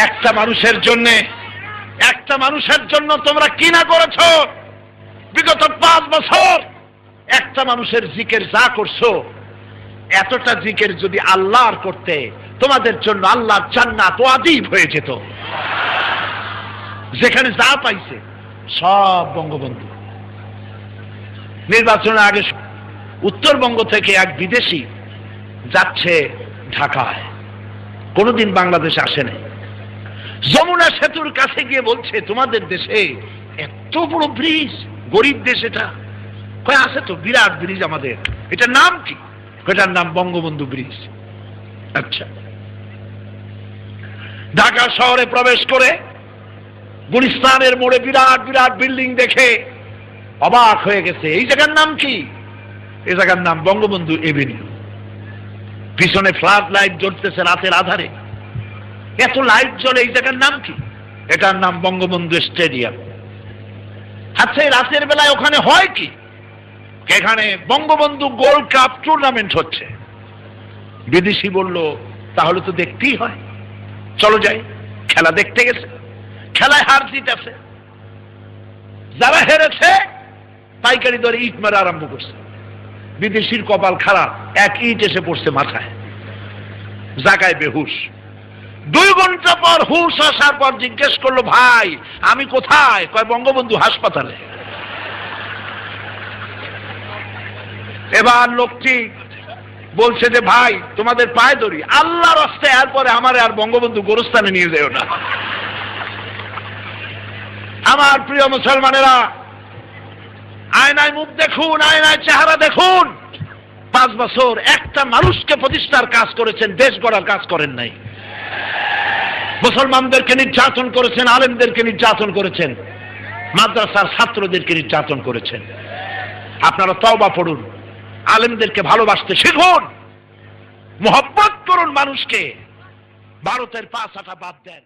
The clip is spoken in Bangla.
একটা মানুষের জন্য তোমরা কি না করেছো বিগত 5 বছর। একটা মানুষের জিকির যা করছো, এতটা জিকির যদি আল্লাহর করতে, তোমাদের জন্য আল্লাহর জান্নাত ওয়াজিব হয়ে যেত। যেখানে যা পাইছে সব বঙ্গবন্ধু। নির্বাচনের আগে উত্তরবঙ্গ থেকে এক বিদেশি যাচ্ছে ঢাকায়, কোনোদিন বাংলাদেশে আসে নাই। যমুনা সেতুর কাছে গিয়ে বলছে, তোমাদের দেশে এত বড় ব্রিজ, গরিব দেশ এটা। কয় আছে তো, বিরাট ব্রিজ আমাদের। এটার নাম কি? এটার নাম বঙ্গবন্ধু ব্রিজ। আচ্ছা, ঢাকা শহরে প্রবেশ করে গুলিস্তানের মোড়ে বিরাট বিরাট বিল্ডিং দেখে অবাক হয়ে গেছে। এই জায়গার নাম কি? এই জায়গার নাম বঙ্গবন্ধু এভিনিউ। পিছনে ফ্লাড লাইট জ্বলতেছে রাতের আধারে, এত লাইট জ্বলে। এই জায়গার নাম কি? এটার নাম বঙ্গবন্ধু স্টেডিয়াম। আচ্ছা, রাতের বেলায় ওখানে হয় কি? এখানে বঙ্গবন্ধু গোল্ড কাপ টুর্নামেন্ট হচ্ছে। বিদেশি বলল, তাহলে তো দেখতেই হয়, চলো যাই। খেলা দেখতে গেছে, খেলায় হার জিত আছে। যারা হেরেছে পাইকারি দরে ইট মারা আরম্ভ করছে। বিদেশির কপাল খারাপ, এক ইট এসে পড়ছে মাথায়, জাগায় বেহুশ। 2 ঘন্টা পর হুশ আসার পর জিজ্ঞেস করলো, ভাই আমি কোথায়? কয় বঙ্গবন্ধু হাসপাতালে। এবার লোকটি বলছে যে, ভাই তোমাদের পায়ে ধরি, আল্লাহর রাস্তায়, এরপরে আমারে আর বঙ্গবন্ধু গোরস্থানে নিয়ে যেও না। আমার প্রিয় মুসলমানেরা, আয়নায় মুখ দেখুন, আয়নায় চেহারা দেখুন। 5 বছর একটা মানুষকে প্রতিষ্ঠার কাজ করেছেন, দেশ গড়ার কাজ করেন নাই। মুসলমানদেরকে নির্যাতন করেছেন, আলেমদেরকে নির্যাতন করেছেন, মাদ্রাসার ছাত্রদেরকে নির্যাতন করেছেন। আপনারা তওবা পড়ুন, আলেমদেরকে ভালোবাসতে শিখুন, মোহব্বত করুন মানুষকে, ভারতের পা চাটা বাদ দেন।